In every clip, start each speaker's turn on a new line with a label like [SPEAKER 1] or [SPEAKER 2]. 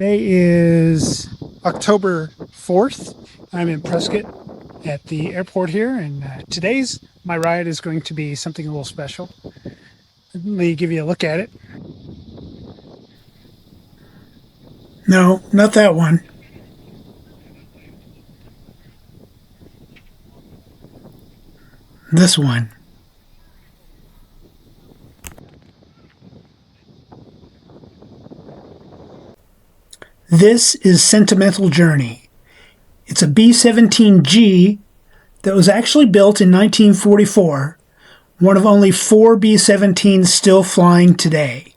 [SPEAKER 1] Today is October 4th. I'm in Prescott at the airport here, and my ride is going to be something a little special. Let me give you a look at it. No, not that one. This one. This is Sentimental Journey. It's a B-17G that was actually built in 1944, one of only 4 B-17s still flying today.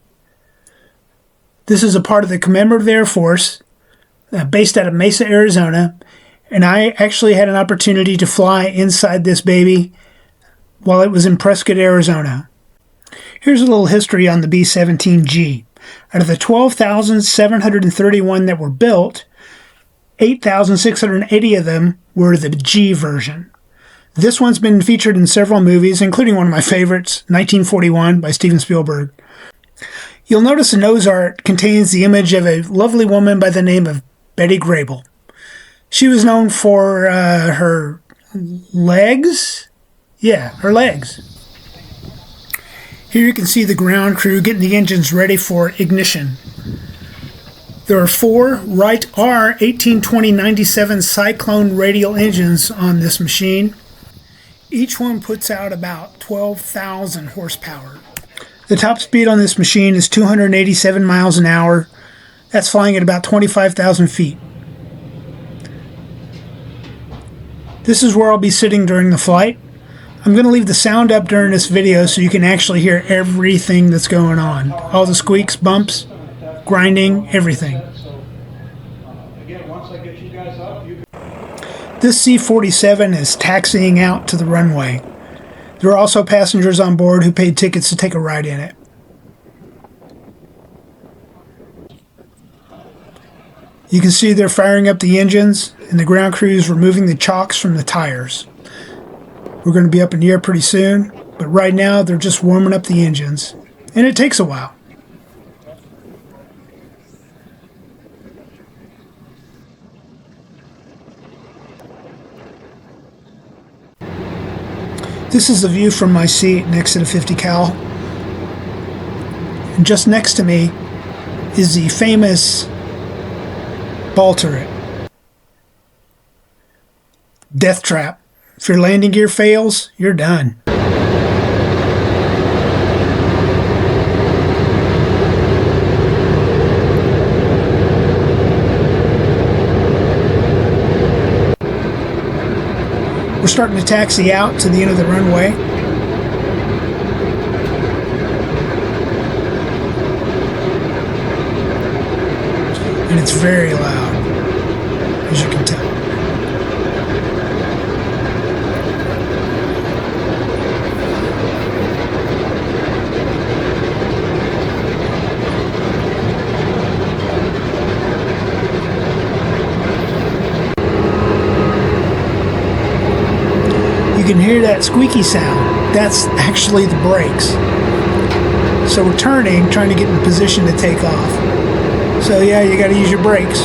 [SPEAKER 1] This is a part of the Commemorative Air Force, based out of Mesa, Arizona, and I actually had an opportunity to fly inside this baby while it was in Prescott, Arizona. Here's a little history on the B-17G. Out of the 12,731 that were built, 8,680 of them were the G version. This one's been featured in several movies, including one of my favorites, 1941 by Steven Spielberg. You'll notice the nose art contains the image of a lovely woman by the name of Betty Grable. She was known for her legs. Yeah, her legs. Here you can see the ground crew getting the engines ready for ignition. There are 4 Wright R1820-97 Cyclone radial engines on this machine. Each one puts out about 12,000 horsepower. The top speed on this machine is 287 miles an hour. That's flying at about 25,000 feet. This is where I'll be sitting during the flight. I'm going to leave the sound up during this video so you can actually hear everything that's going on. All the squeaks, bumps, grinding, everything. This C-47 is taxiing out to the runway. There are also passengers on board who paid tickets to take a ride in it. You can see they're firing up the engines and the ground crew is removing the chocks from the tires. We're going to be up in the air pretty soon, but right now they're just warming up the engines, and it takes a while. This is the view from my seat next to the 50 cal. And just next to me is the famous ball turret. Death trap. If your landing gear fails, you're done. We're starting to taxi out to the end of the runway. And it's very loud, as you can tell. You can hear that squeaky sound. That's actually the brakes. So we're turning, trying to get in position to take off. So yeah, you got to use your brakes.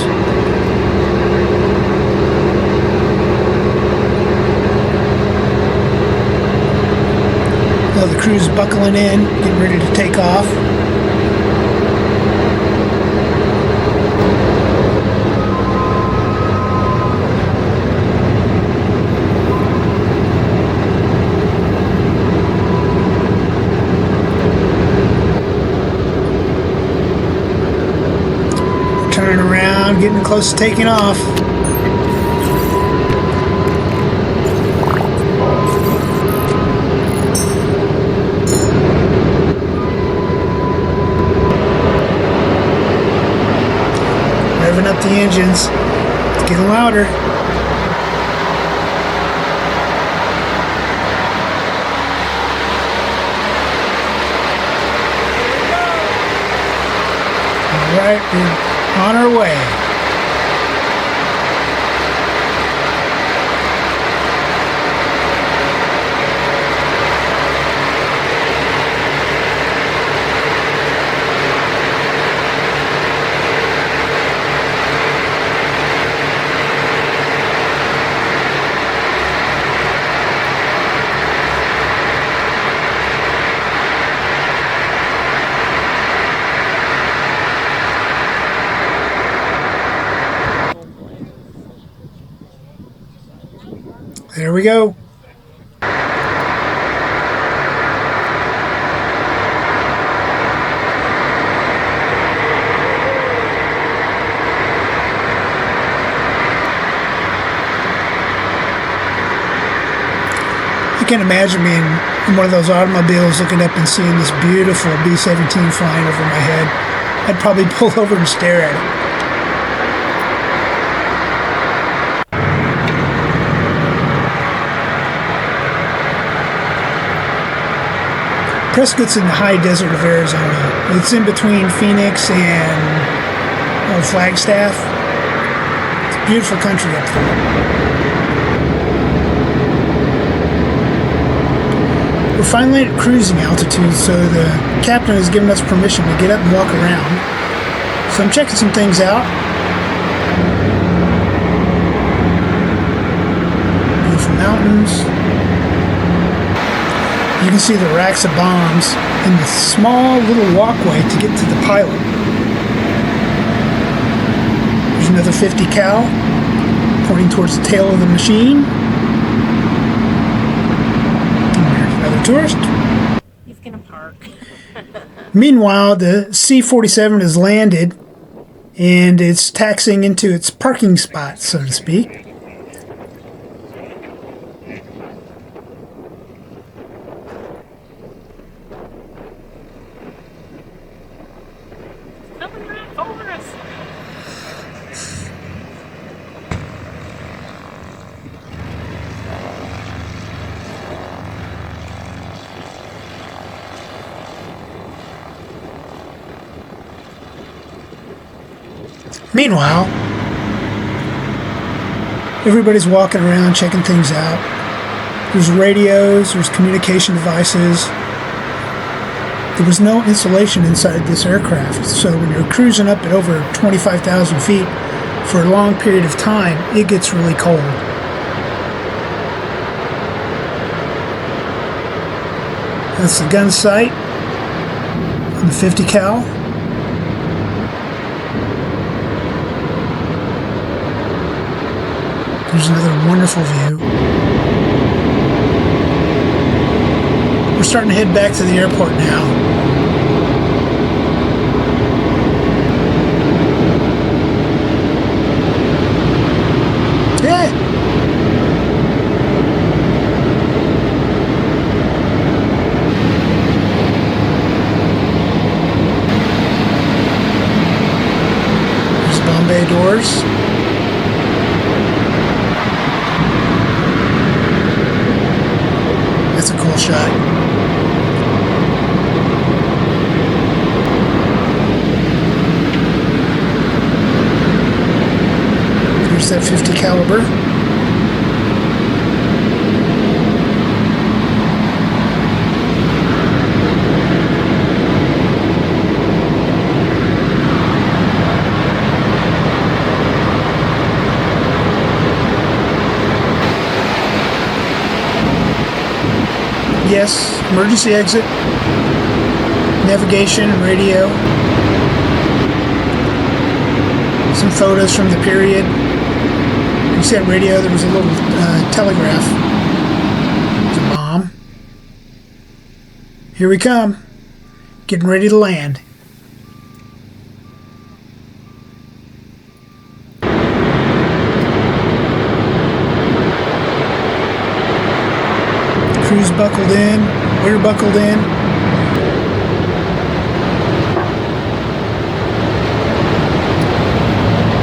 [SPEAKER 1] So the crew's buckling in, getting ready to take off. Turning around, getting close to taking off. Revving up the engines. It's getting louder. All right, we're on our way. There we go. I can't imagine being in one of those automobiles looking up and seeing this beautiful B-17 flying over my head. I'd probably pull over and stare at it. Prescott's in the high desert of Arizona. It's in between Phoenix and Flagstaff. It's a beautiful country up there. We're finally at cruising altitude, so the captain has given us permission to get up and walk around. So I'm checking some things out. Beautiful mountains. You can see the racks of bombs and the small little walkway to get to the pilot. There's another 50 cal pointing towards the tail of the machine. Another tourist.
[SPEAKER 2] He's gonna park.
[SPEAKER 1] Meanwhile, the C-47 has landed and it's taxiing into its parking spot, so to speak.
[SPEAKER 2] Coming right over us.
[SPEAKER 1] Meanwhile, everybody's walking around checking things out. There's radios, there's communication devices. There was no insulation inside this aircraft, so when you're cruising up at over 25,000 feet for a long period of time, it gets really cold. That's the gun sight on the 50 cal. There's another wonderful view. We're starting to head back to the airport now. Yeah. There's Bombay doors. That's a cool shot. There's that 50 caliber. Yes, emergency exit, navigation, radio, some photos from the period. You see that radio, there was a little telegraph. It's a bomb. Here we come, getting ready to land. Crews buckled in, we're buckled in.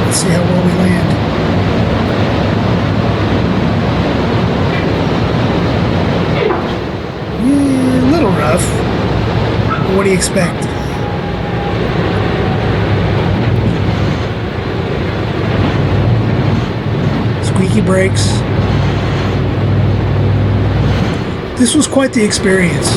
[SPEAKER 1] Let's see how well we land. Yeah, a little rough. But what do you expect? Squeaky brakes. This was quite the experience.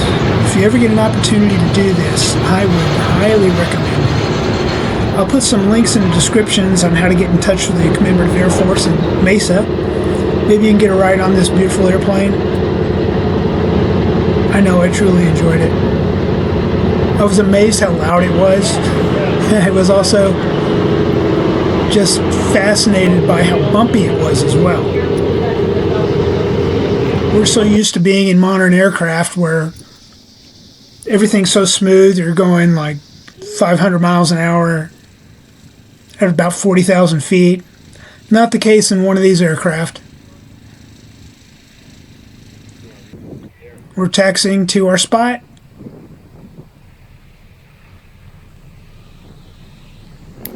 [SPEAKER 1] If you ever get an opportunity to do this, I would highly recommend it. I'll put some links in the descriptions on how to get in touch with the Commemorative Air Force in Mesa. Maybe you can get a ride on this beautiful airplane. I know, I truly enjoyed it. I was amazed how loud it was. I was also just fascinated by how bumpy it was as well. We're so used to being in modern aircraft where everything's so smooth. You're going like 500 miles an hour at about 40,000 feet. Not the case in one of these aircraft. We're taxiing to our spot.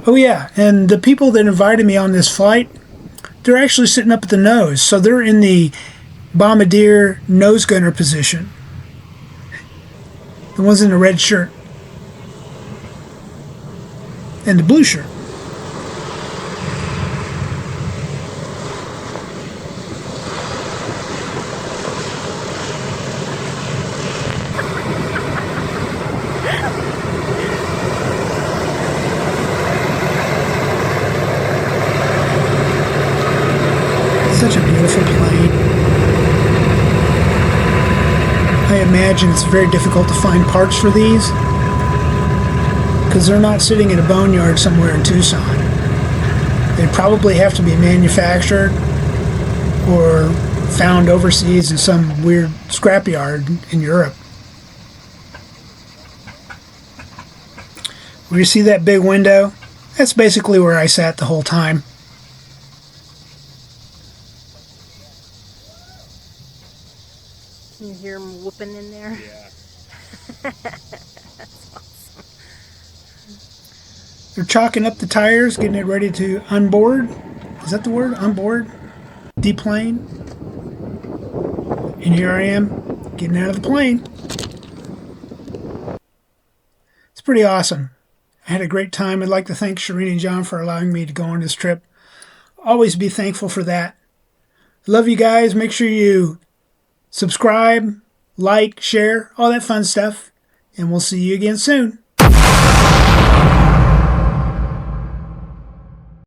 [SPEAKER 1] Oh yeah, and the people that invited me on this flight, they're actually sitting up at the nose. So they're in the bombardier nose gunner position. The ones in the red shirt. And the blue shirt. Such a beautiful plane. I imagine it's very difficult to find parts for these because they're not sitting in a boneyard somewhere in Tucson. They probably have to be manufactured or found overseas in some weird scrapyard in Europe. Where you see that big window? That's basically where I sat the whole time.
[SPEAKER 2] Can you hear him whooping in there?
[SPEAKER 3] Yeah.
[SPEAKER 2] That's awesome.
[SPEAKER 1] They're chalking up the tires, getting it ready to unboard. Is that the word? Unboard? Deplane. And here I am, getting out of the plane. It's pretty awesome. I had a great time. I'd like to thank Shireen and John for allowing me to go on this trip. Always be thankful for that. Love you guys. Make sure you subscribe, like, share, all that fun stuff. And we'll see you again soon.